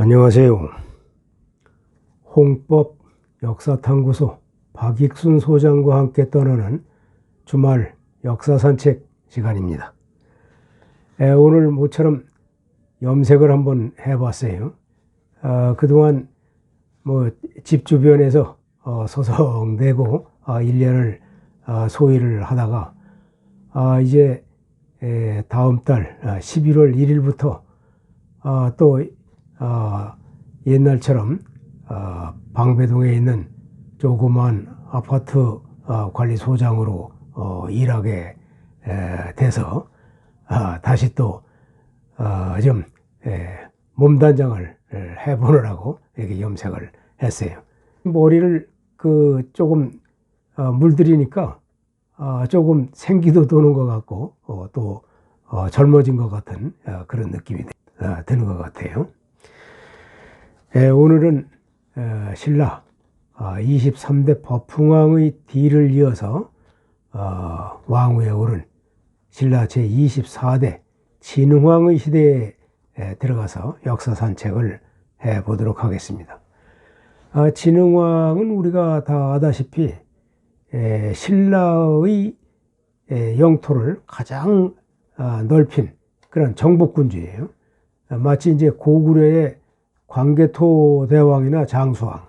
안녕하세요. 홍법 역사탐구소 박익순 소장과 함께 떠나는 주말 역사산책 시간입니다. 오늘 모처럼 염색을 한번 해봤어요. 그동안 집 주변에서 서성대고 일년을 소일을 하다가 이제 다음 달 11월 1일부터 또 옛날처럼 방배동에 있는 조그만 아파트 관리소장으로 일하게 돼서 다시 또 좀 몸단장을 해보느라고 이렇게 염색을 했어요. 머리를 조금 물들이니까 조금 생기도 도는 것 같고 또 젊어진 것 같은 그런 느낌이 드는 것 같아요. 오늘은 신라 23대 법흥왕의 뒤를 이어서 왕위에 오른 신라 제24대 진흥왕의 시대에 들어가서 역사 산책을 해보도록 하겠습니다. 진흥왕은 우리가 다 아다시피 신라의 영토를 가장 넓힌 그런 정복군주예요. 마치 이제 고구려의 광개토 대왕이나 장수왕,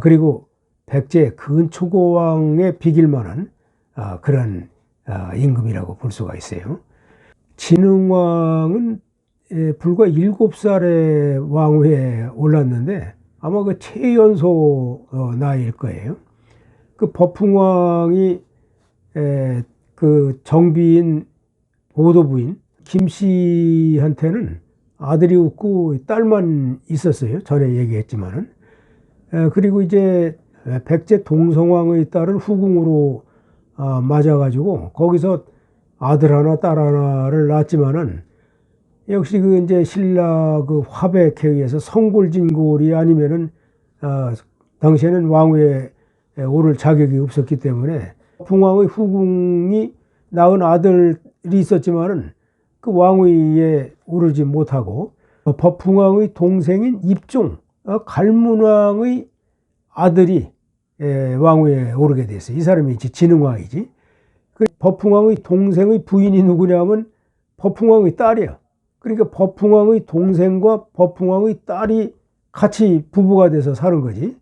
그리고 백제 근초고왕에 비길 만한 그런 임금이라고 볼 수가 있어요. 진흥왕은 불과 7살에 왕위에 올랐는데 아마 그 최연소 나이일 거예요. 그 법흥왕이 그 정비인 보도부인 김씨한테는 아들이 없고 딸만 있었어요. 전에 얘기했지만은. 그리고 이제 백제 동성왕의 딸을 후궁으로 맞아가지고 거기서 아들 하나 딸 하나를 낳았지만은 역시 그 이제 신라 그 화백에 의해서 성골진골이 아니면은 당시에는 왕위에 오를 자격이 없었기 때문에 풍왕의 후궁이 낳은 아들이 있었지만은 그 왕위에 오르지 못하고 법흥왕의 동생인 입종 갈문왕의 아들이 왕위에 오르게 됐어요. 이 사람이 이제 진흥왕이지. 그 법흥왕의 동생의 부인이 누구냐면 법흥왕의 딸이야. 그러니까 법흥왕의 동생과 법흥왕의 딸이 같이 부부가 돼서 사는 거지.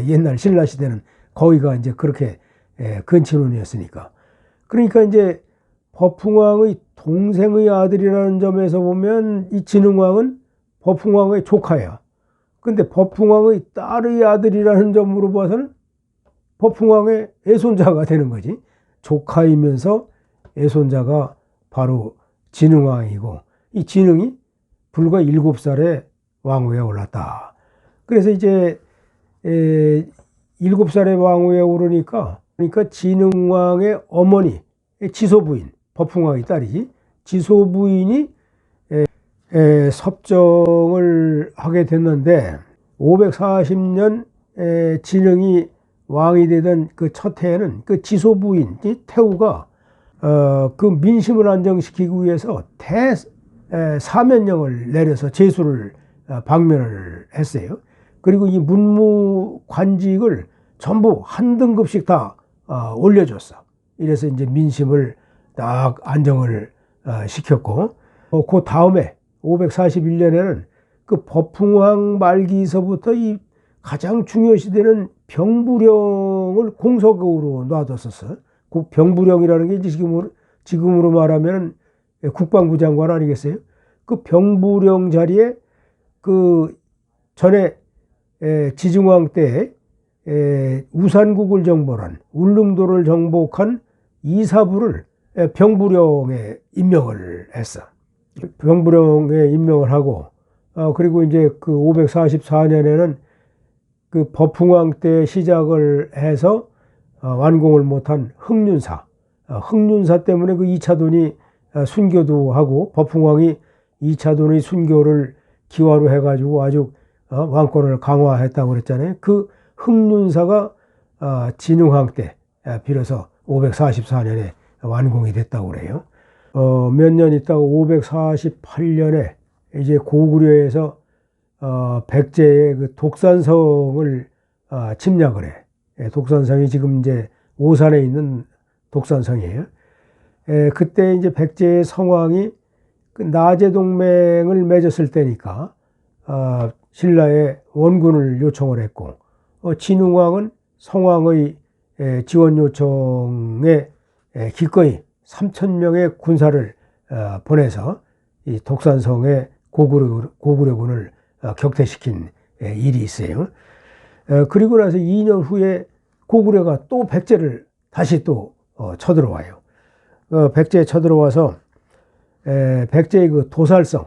옛날 신라 시대는 거기가 이제 그렇게 근친혼이었으니까. 그러니까 이제 법흥왕의 동생의 아들이라는 점에서 보면 이 진흥왕은 법흥왕의 조카야. 근데 법흥왕의 딸의 아들이라는 점으로 봐서는 법흥왕의 애손자가 되는 거지. 조카이면서 애손자가 바로 진흥왕이고, 이 진흥이 불과 7살에 왕위에 올랐다. 그래서 이제 7살에 왕위에 오르니까 그러니까 진흥왕의 어머니 지소부인, 법흥왕의 딸이지, 지소부인이 섭정을 하게 됐는데 540년 진흥이 왕이 되던 그 첫 해에는 그 지소부인 태후가 그 민심을 안정시키기 위해서 사면령을 내려서 제수를 방면을 했어요. 그리고 이 문무 관직을 전부 한 등급씩 다 올려줬어. 이래서 이제 민심을 딱 안정을 시켰고, 그 다음에 541년에는 그 법흥왕 말기서부터 이 가장 중요시되는 병부령을 공석으로 놔뒀었어. 그 병부령이라는 게 지금으로 말하면 국방부 장관 아니겠어요? 그 병부령 자리에 그 전에 지증왕 때 우산국을 정벌한 울릉도를 정복한 이사부를 병부령에 임명을 했어. 병부령에 임명을 하고 그리고 이제 그 544년에는 그 법흥왕 때 시작을 해서 완공을 못한 흥륜사 때문에 그 2차돈이 순교도 하고 법흥왕이 2차돈의 순교를 기화로 해가지고 아주 왕권을 강화했다고 그랬잖아요. 그 흥륜사가 진흥왕 때 비로소 544년에 완공이 됐다고 그래요. 몇 년 있다가 548년에 이제 고구려에서 백제의 그 독산성을 침략을 해. 독산성이 지금 이제 오산에 있는 독산성이에요. 그때 이제 백제의 성왕이 그 나제 동맹을 맺었을 때니까 신라에 원군을 요청을 했고, 진흥왕은 성왕의 지원 요청에 기꺼이 3,000명의 군사를 보내서 이 독산성의 고구려군을 격퇴시킨 일이 있어요. 그리고 나서 2년 후에 고구려가 또 백제를 다시 또 쳐들어와요. 백제에 쳐들어와서 백제의 그 도살성,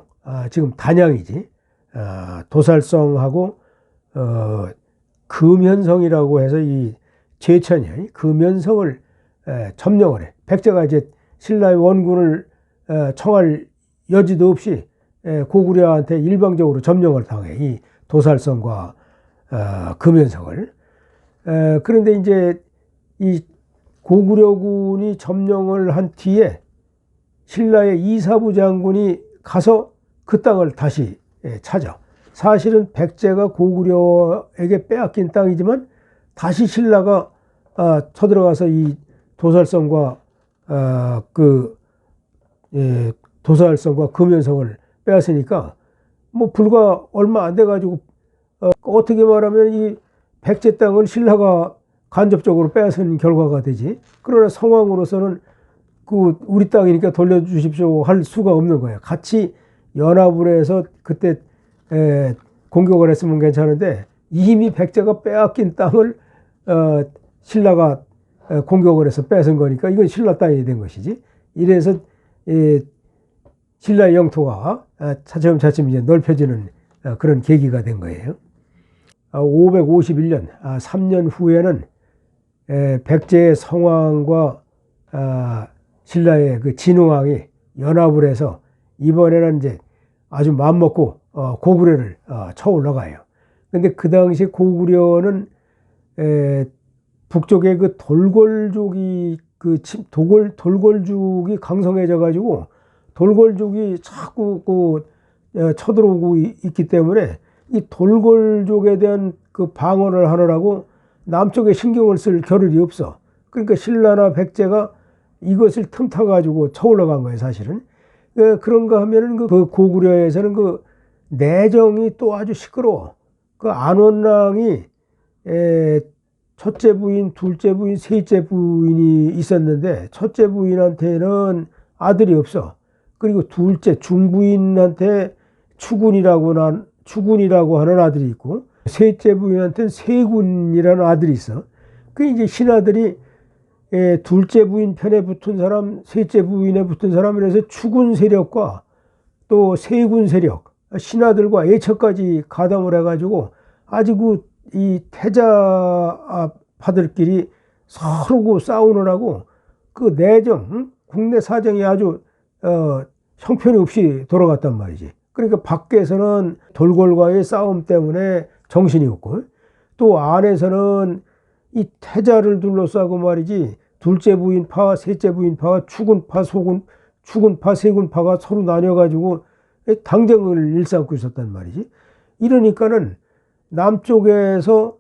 지금 단양이지, 도살성하고 금현성이라고 해서 이 제천이 금현성을 점령을 해. 백제가 이제 신라의 원군을 청할 여지도 없이 고구려한테 일방적으로 점령을 당해. 이 도살성과 금현성을. 그런데 이제 이 고구려군이 점령을 한 뒤에 신라의 이사부 장군이 가서 그 땅을 다시 찾아. 사실은 백제가 고구려에게 빼앗긴 땅이지만 다시 신라가 쳐들어가서 이 도살성과 도살성과 금연성을 빼앗으니까 뭐 불과 얼마 안 돼 가지고 어떻게 말하면 이 백제 땅을 신라가 간접적으로 빼앗은 결과가 되지. 그러나 성왕으로서는 그 우리 땅이니까 돌려주십시오 할 수가 없는 거예요. 같이 연합을 해서 그때 공격을 했으면 괜찮은데 이미 백제가 빼앗긴 땅을 신라가 공격을 해서 뺏은 거니까 이건 신라 땅이 된 것이지. 이래서 신라의 영토가 차츰차츰 이제 넓혀지는 그런 계기가 된 거예요. 551년 3년 후에는 백제의 성왕과 신라의 그 진흥왕이 연합을 해서 이번에는 이제 아주 맘먹고 고구려를 쳐 올라가요. 근데 그 당시 고구려는 북쪽에 그 돌궐족이 돌궐족이 강성해져 가지고 돌궐족이 자꾸 쳐들어오고 있기 때문에 이 돌궐족에 대한 그 방어를 하느라고 남쪽에 신경을 쓸 겨를이 없어. 그러니까 신라나 백제가 이것을 틈타 가지고 쳐 올라간 거예요, 사실은. 그런가 하면은 그 고구려에서는 그 내정이 또 아주 시끄러워. 그 안원랑이 첫째 부인, 둘째 부인, 셋째 부인이 있었는데 첫째 부인한테는 아들이 없어. 그리고 둘째 중부인한테 추군이라고 하는 아들이 있고 셋째 부인한테는 세군이라는 아들이 있어. 그 이제 신하들이 둘째 부인 편에 붙은 사람, 셋째 부인에 붙은 사람을 해서 추군 세력과 또 세군 세력, 신하들과 애처까지 가담을 해가지고 아주 이 태자파들끼리 서로 싸우느라고 그 내정, 국내 사정이 아주 형편이 없이 돌아갔단 말이지. 그러니까 밖에서는 돌궐과의 싸움 때문에 정신이 없고 또 안에서는 이 태자를 둘러싸고 말이지 둘째 부인파, 셋째 부인파와 추군파, 추군파, 세군파가 서로 나뉘어가지고 당정을 일삼고 있었단 말이지. 이러니까는 남쪽에서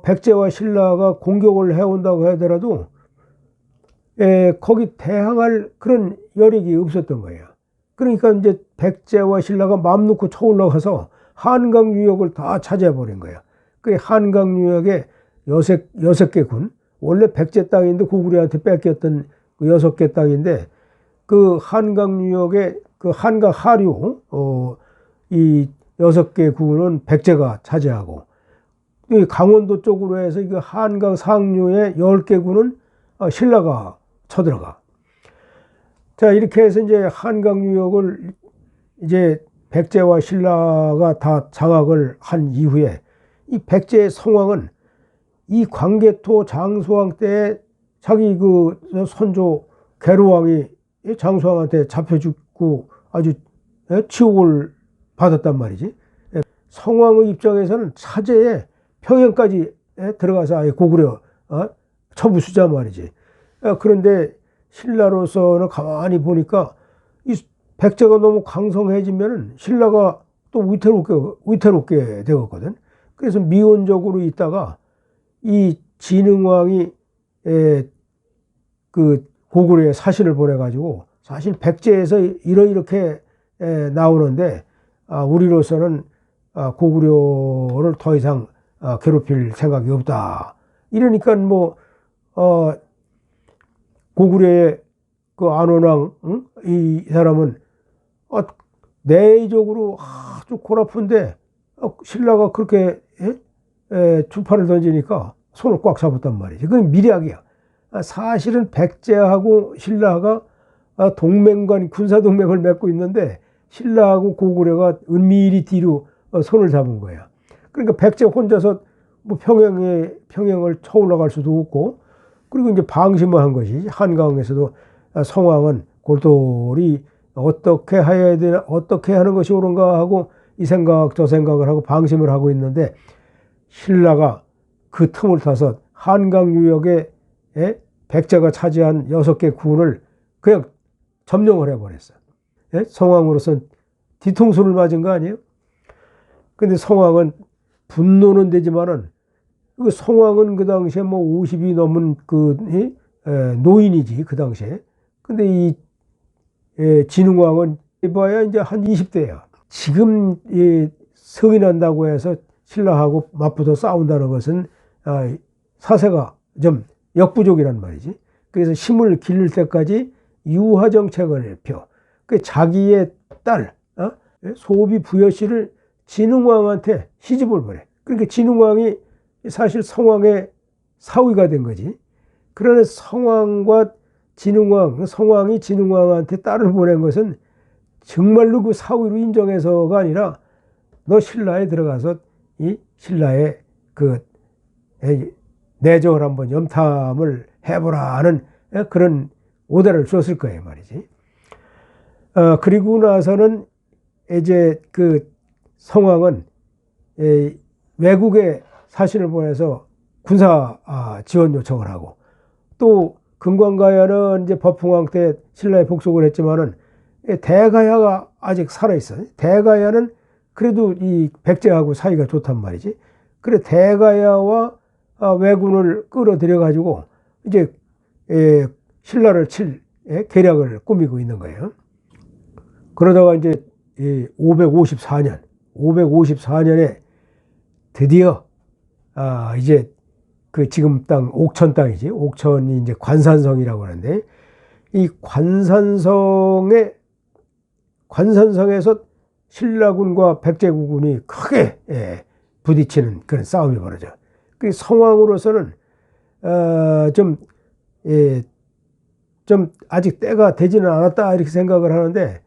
백제와 신라가 공격을 해온다고 하더라도 거기 대항할 그런 여력이 없었던 거예요. 그러니까 이제 백제와 신라가 맘 놓고 쳐 올라가서 한강 유역을 다 차지해버린 거예요. 그래 한강 유역에 여섯 개 군, 원래 백제 땅인데 고구려한테 뺏겼던 그 6개 땅인데 그 한강 유역에 그 한강 하류 이 6개 군은 백제가 차지하고 강원도 쪽으로 해서 그 한강 상류의 10개 군은 신라가 쳐들어가. 자, 이렇게 해서 이제 한강 유역을 이제 백제와 신라가 다 장악을 한 이후에 이 백제의 성왕은 이 광개토 장수왕 때 자기 그 선조 계로왕이 장수왕한테 잡혀 죽고 아주 치욕을 받았단 말이지. 성왕의 입장에서는 차제에 평양까지 들어가서 아예 고구려 처부수자 말이지. 그런데 신라로서는 가만히 보니까 이 백제가 너무 강성해지면은 신라가 또 위태롭게 되었거든. 그래서 미온적으로 있다가 이 진흥왕이 그 고구려에 사신을 보내가지고 사실 백제에서 이렇게 나오는데 우리로서는 고구려를 더 이상 괴롭힐 생각이 없다. 이러니까 뭐 고구려의 그 안원왕 이 사람은 내적으로 아주 골아픈데 신라가 그렇게 주판을 던지니까 손을 꽉 잡았단 말이지. 그건 미략이야. 사실은 백제하고 신라가 동맹간 군사동맹을 맺고 있는데 신라하고 고구려가 은밀히 뒤로 손을 잡은 거야. 그러니까 백제 혼자서 뭐 평양을 쳐 올라갈 수도 없고, 그리고 이제 방심을 한 것이 한강에서도 성왕은 골똘히 어떻게 해야 되나, 어떻게 하는 것이 옳은가 하고 이 생각 저 생각을 하고 방심을 하고 있는데 신라가 그 틈을 타서 한강 유역에 백제가 차지한 6개 군을 그냥 점령을 해버렸어요. 성왕으로서는 뒤통수를 맞은 거 아니에요? 근데 성왕은 분노는 되지만은 그 성왕은 그 당시에 뭐 50이 넘은 그 노인이지 그 당시에. 근데 이 진흥왕은 봐야 이제 한 20대야. 지금 성인한다고 해서 신라하고 맞붙어 싸운다는 것은 사세가 좀 역부족이란 말이지. 그래서 힘을 기를 때까지 유화 정책을 펴. 그 자기의 딸 소비 부여씨를 진흥왕한테 시집을 보내. 그러니까 진흥왕이 사실 성왕의 사위가 된 거지. 그러나 성왕과 진흥왕, 성왕이 진흥왕한테 딸을 보낸 것은 정말로 그 사위로 인정해서가 아니라 너 신라에 들어가서 이 신라의 그 내적을 한번 염탐을 해보라 하는 그런 오다를 줬을 거예요 말이지. 그리고 나서는 이제 그 성왕은 외국에 사신을 보내서 군사 지원 요청을 하고, 또 금관가야는 이제 법흥왕 때 신라에 복속을 했지만은 대가야가 아직 살아있어요. 대가야는 그래도 이 백제하고 사이가 좋단 말이지. 그래 대가야와 왜군을 끌어들여 가지고 이제 신라를 칠 계략을 꾸미고 있는 거예요. 그러다가 이제 554년에 드디어 이제 그 지금 땅 옥천 땅이지. 옥천이 이제 관산성이라고 하는데 이 관산성에서 신라군과 백제군이 크게 부딪히는 그런 싸움이 벌어져. 그 성왕으로서는 좀 아직 때가 되지는 않았다 이렇게 생각을 하는데,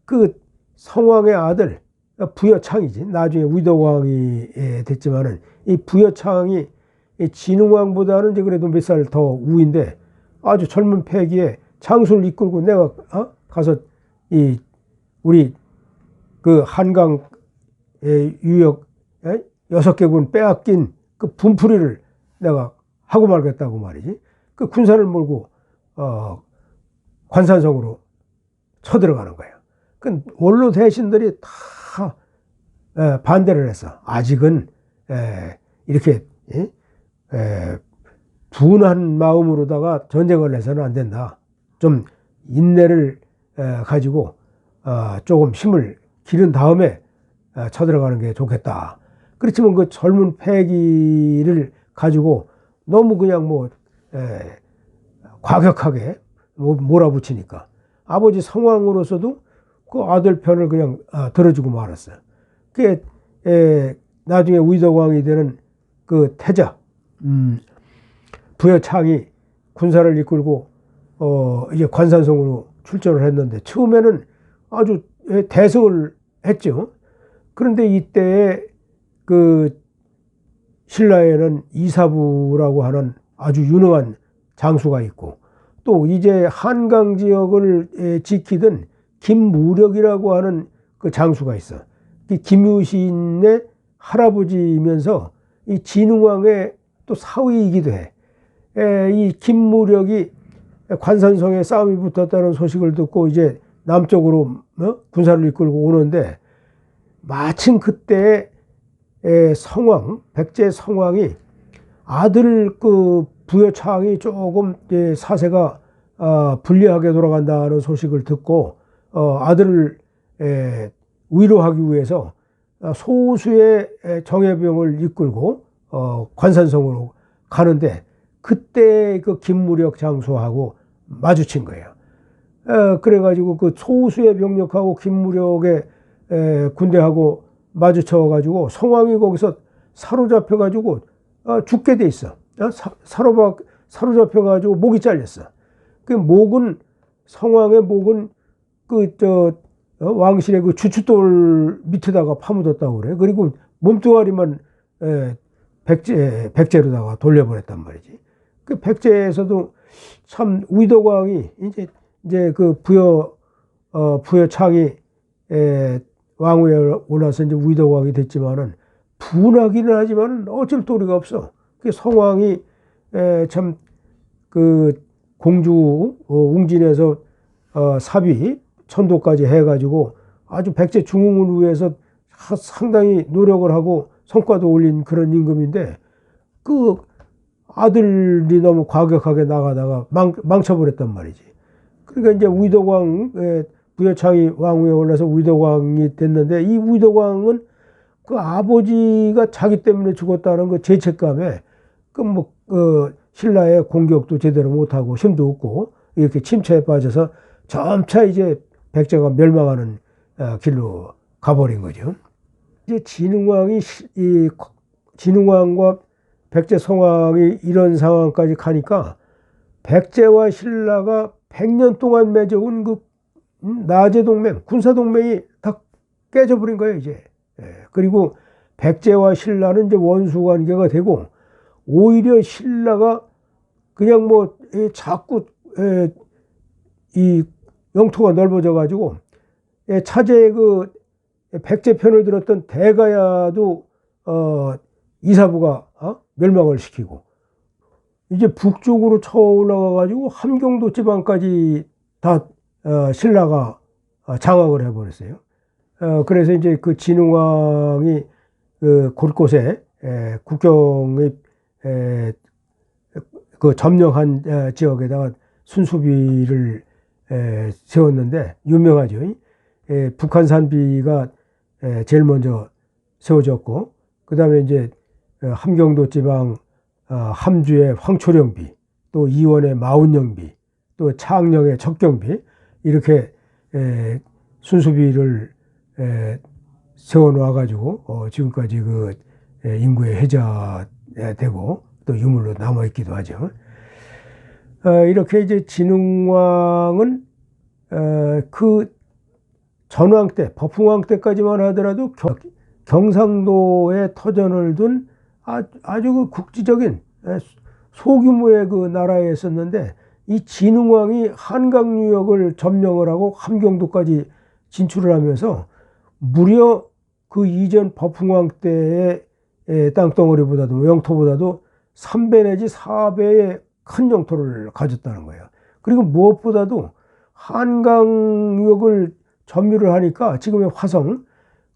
그 성왕의 아들 부여창이지. 나중에 위덕왕이 됐지만은 이 부여창이 진흥왕보다는 이제 그래도 몇 살 더 우인데 아주 젊은 패기에 장수를 이끌고 내가 가서 이 우리 그 한강 유역 6개 군 빼앗긴 그 분풀이를 내가 하고 말겠다고 말이지. 그 군사를 몰고 관산성으로 쳐들어가는 거예요. 그 원로 대신들이 다 반대를 했어. 아직은 이렇게 둔한 마음으로다가 전쟁을 해서는 안 된다. 좀 인내를 가지고 조금 힘을 기른 다음에 쳐들어가는 게 좋겠다. 그렇지만 그 젊은 패기를 가지고 너무 그냥 과격하게 몰아붙이니까 아버지 성왕으로서도 그 아들 편을 그냥 들어주고 말았어요. 그게 나중에 위덕왕이 되는 그 태자 부여창이 군사를 이끌고 이제 관산성으로 출전을 했는데 처음에는 아주 대승을 했죠. 그런데 이때에 그 신라에는 이사부라고 하는 아주 유능한 장수가 있고, 또 이제 한강 지역을 지키던 김무력이라고 하는 그 장수가 있어. 김유신의 할아버지이면서 이 진흥왕의 또 사위이기도 해. 이 김무력이 관산성에 싸움이 붙었다는 소식을 듣고 이제 남쪽으로 군사를 이끌고 오는데 마침 그때 성왕, 백제 성왕이 아들 그 부여창이 조금 사세가 불리하게 돌아간다는 소식을 듣고 아들을 위로하기 위해서 소수의 정예병을 이끌고 관산성으로 가는데 그때 그 김무력 장수하고 마주친 거예요. 그래가지고 그 소수의 병력하고 김무력의 군대하고 마주쳐가지고 성왕이 거기서 사로잡혀가지고 죽게 돼 있어. 사로잡혀가지고 목이 잘렸어. 그 목은 성왕의 목은 왕실의 그 주춧돌 밑에다가 파묻었다고 그래. 그리고 몸뚱아리만 백제로다가 돌려보냈단 말이지. 그 백제에서도 참 위덕왕이 이제 그 부여창이 왕위에 올라서 이제 위덕왕이 됐지만은 분하기는 하지만은 어쩔 도리가 없어. 그 성왕이 참 그 공주 웅진에서 사비 천도까지 해가지고 아주 백제 중흥을 위해서 상당히 노력을 하고 성과도 올린 그런 임금인데 그 아들이 너무 과격하게 나가다가 망쳐버렸단 말이지. 그러니까 이제 위덕왕 부여창이 왕위에 올라서 위덕왕이 됐는데 이 위덕왕은 그 아버지가 자기 때문에 죽었다는 그 죄책감에 신라의 공격도 제대로 못하고 힘도 없고 이렇게 침체에 빠져서 점차 이제 백제가 멸망하는 길로 가버린 거죠. 이제 진흥왕과 백제 성왕이 이런 상황까지 가니까 백제와 신라가 100년 동안 맺어온 그 나제 동맹, 군사 동맹이 다 깨져버린 거예요, 이제. 그리고 백제와 신라는 이제 원수 관계가 되고 오히려 신라가 그냥 자꾸 이 영토가 넓어져 가지고 차제의 그 백제 편을 들었던 대가야도 이사부가 멸망을 시키고 이제 북쪽으로 쳐 올라가 가지고 함경도 지방까지 다 신라가 장악을 해버렸어요. 그래서 이제 그 진흥왕이 그 곳곳에 국경의 그 점령한 지역에다가 순수비를 세웠는데 유명하죠. 북한산비가 제일 먼저 세워졌고 그 다음에 이제 함경도 지방 함주의 황초령비, 또 이원의 마운영비, 또 창녕의 척경비 이렇게 순수비를 세워놓아 가지고 지금까지 그 인구의 해자되고 또 유물로 남아 있기도 하죠. 이렇게 이제 진흥왕은 그 전왕 때, 법흥왕 때까지만 하더라도 경상도에 터전을 둔 아주 그 국지적인 소규모의 그 나라에 있었는데 이 진흥왕이 한강 유역을 점령을 하고 함경도까지 진출을 하면서 무려 그 이전 법흥왕 때의 땅덩어리보다도 영토보다도 3배 내지 4배의 큰 영토를 가졌다는 거예요. 그리고 무엇보다도 한강 유역을 점유를 하니까 지금의 화성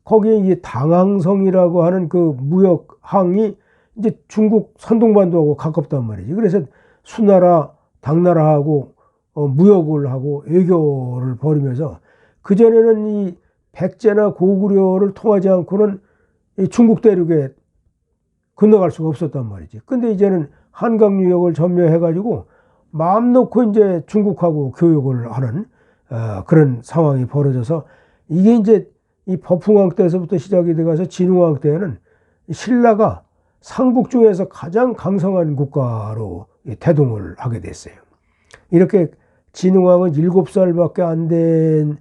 거기에 이 당항성이라고 하는 그 무역항이 이제 중국 선동반도하고 가깝단 말이지. 그래서 수나라, 당나라하고 무역을 하고 외교를 벌이면서 그전에는 이 백제나 고구려를 통하지 않고는 이 중국 대륙에 건너갈 수가 없었단 말이지. 근데 이제는 한강 유역을 점령해가지고 마음 놓고 이제 중국하고 교역을 하는 그런 상황이 벌어져서 이게 이제 이 법흥왕 때에서부터 시작이 돼가서 진흥왕 때에는 신라가 삼국 중에서 가장 강성한 국가로 태동을 하게 됐어요. 이렇게 진흥왕은 7살밖에 안 된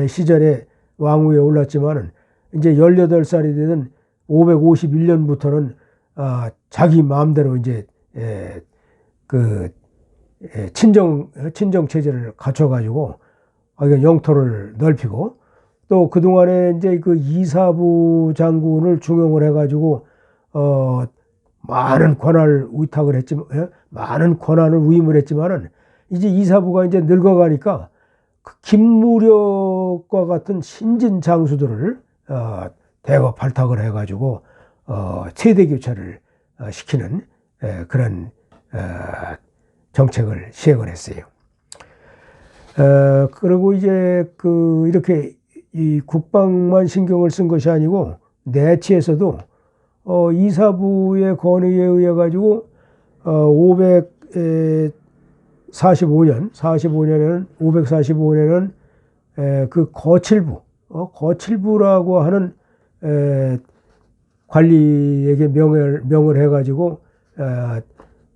시절에 왕위에 올랐지만은 이제 18살이 되는 551년부터는 자기 마음대로 이제 그 친정 체제를 갖춰가지고 영토를 넓히고 또 그동안에 이제 그 이사부 장군을 중용을 해가지고 많은 권한을 위탁을 했지만 많은 권한을 위임을 했지만은 이제 이사부가 이제 늙어가니까 그 김무력과 같은 신진 장수들을 대거 발탁을 해가지고 세대 교체를 시키는 그런 정책을 시행을 했어요. 그리고 이제 이렇게 이 국방만 신경을 쓴 것이 아니고 내치에서도 이사부의 건의에 의해 가지고 545년에는 그 거칠부라고 하는 관리에게 명을 해가지고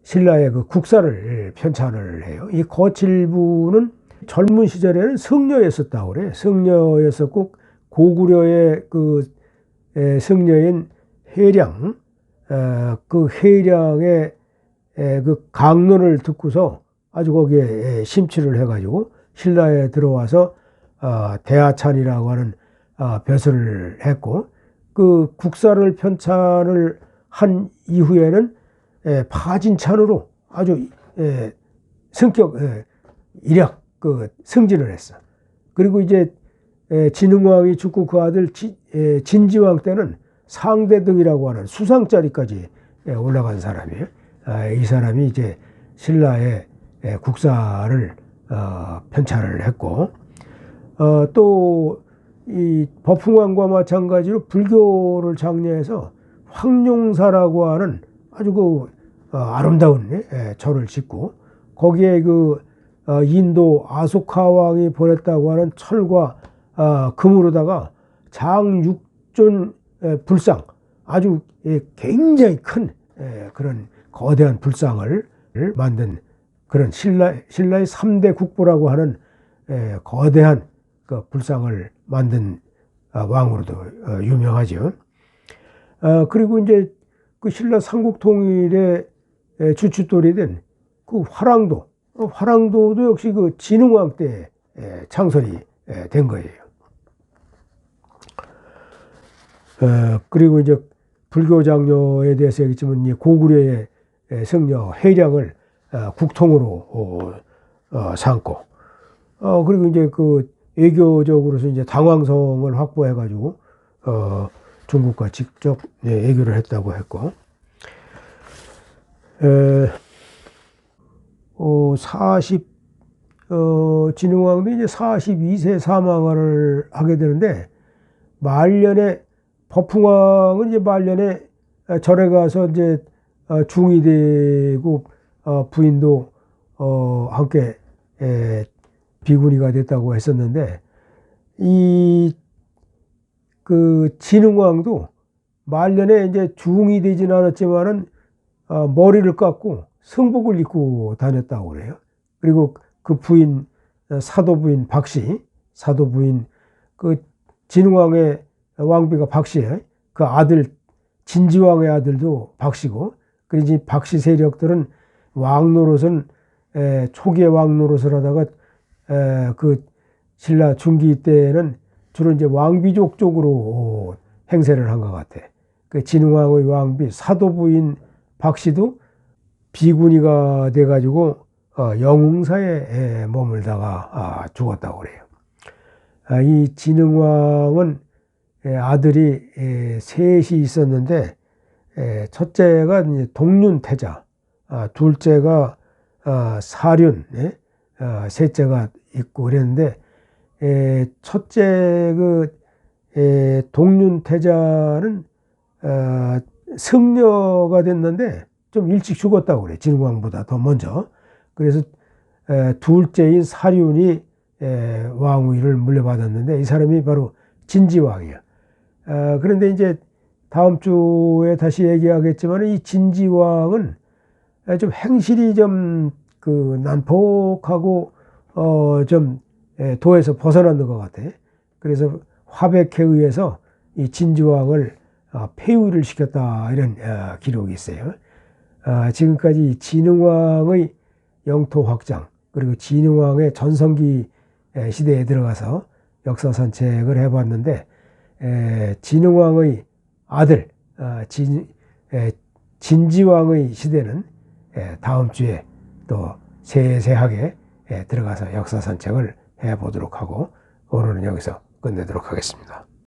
신라의 그 국사를 편찬을 해요. 이 거칠부는 젊은 시절에는 승려였었다고 그래. 승려였었고 고구려의 그 승려인 해량, 그 해량의 그 강론을 듣고서 아주 거기에 심취를 해가지고 신라에 들어와서 대하찬이라고 하는 벼슬을 했고, 그 국사를 편찬을 한 이후에는 파진찬으로 아주 성격 일약 승진을 했어. 그리고 이제 진흥왕이 죽고 그 아들 진지왕 때는 상대등이라고 하는 수상자리까지 올라간 사람이에요. 이 사람이 이제 신라의 국사를 편찬을 했고, 또 이 법흥왕과 마찬가지로 불교를 장려해서 황룡사라고 하는 아주 아름다운 절을 짓고, 거기에 인도 아소카 왕이 보냈다고 하는 철과 금으로다가 장육존 불상, 아주 굉장히 큰 그런 거대한 불상을 만든 그런 신라의 3대 국보라고 하는 거대한 그 불상을 만든 왕으로도 유명하죠. 그리고 이제 그 신라 삼국통일의 주춧돌이 된 그 화랑도도 역시 그 진흥왕 때 창설이 된 거예요. 그리고 이제 불교 장려에 대해서 얘기했지만 고구려의 승려 해량을 국통으로 삼고, 그리고 이제 그 외교적으로서 이제 당왕성을 확보해가지고 중국과 직접 외교를 했다고 했고, 진흥왕도 이제 42세 사망을 하게 되는데, 말년에 법흥왕은 이제 말년에 절에 가서 이제 중이 되고 부인도 함께 비구니가 됐다고 했었는데, 그 진흥왕도 말년에 이제 중이 되진 않았지만은 머리를 깎고 승복을 입고 다녔다고 그래요. 그리고 그 부인, 사도 부인 사도 부인 그 진흥왕의 왕비가 박씨예요. 그 아들 진지왕의 아들도 박씨고, 그리고 이 박씨 세력들은 왕 노릇은 초기에 왕 노릇을 하다가 그 신라 중기 때에는 주로 이제 왕비족 쪽으로 행세를 한 것 같아. 그 진흥왕의 왕비 사도 부인 박씨도 비구니가 돼가지고 영흥사에 머물다가 죽었다고 그래요. 이 진흥왕은 아들이 셋이 있었는데, 첫째가 동륜태자, 둘째가 사륜, 셋째가 있고 그랬는데, 첫째 동륜태자는 승려가 됐는데 좀 일찍 죽었다고 그래. 진흥왕보다 더 먼저. 그래서 둘째인 사륜이 왕위를 물려받았는데, 이 사람이 바로 진지왕이야. 그런데 이제 다음 주에 다시 얘기하겠지만, 이 진지왕은 좀 행실이 좀 난폭하고 좀 도에서 벗어나는 것 같아. 그래서 화백에 의해서 이 진지왕을 폐위를 시켰다, 이런 기록이 있어요. 지금까지 진흥왕의 영토 확장, 그리고 진흥왕의 전성기 시대에 들어가서 역사 산책을 해봤는데, 진흥왕의 아들 진지왕의 시대는 다음 주에 또 세세하게 들어가서 역사 산책을 해보도록 하고, 오늘은 여기서 끝내도록 하겠습니다.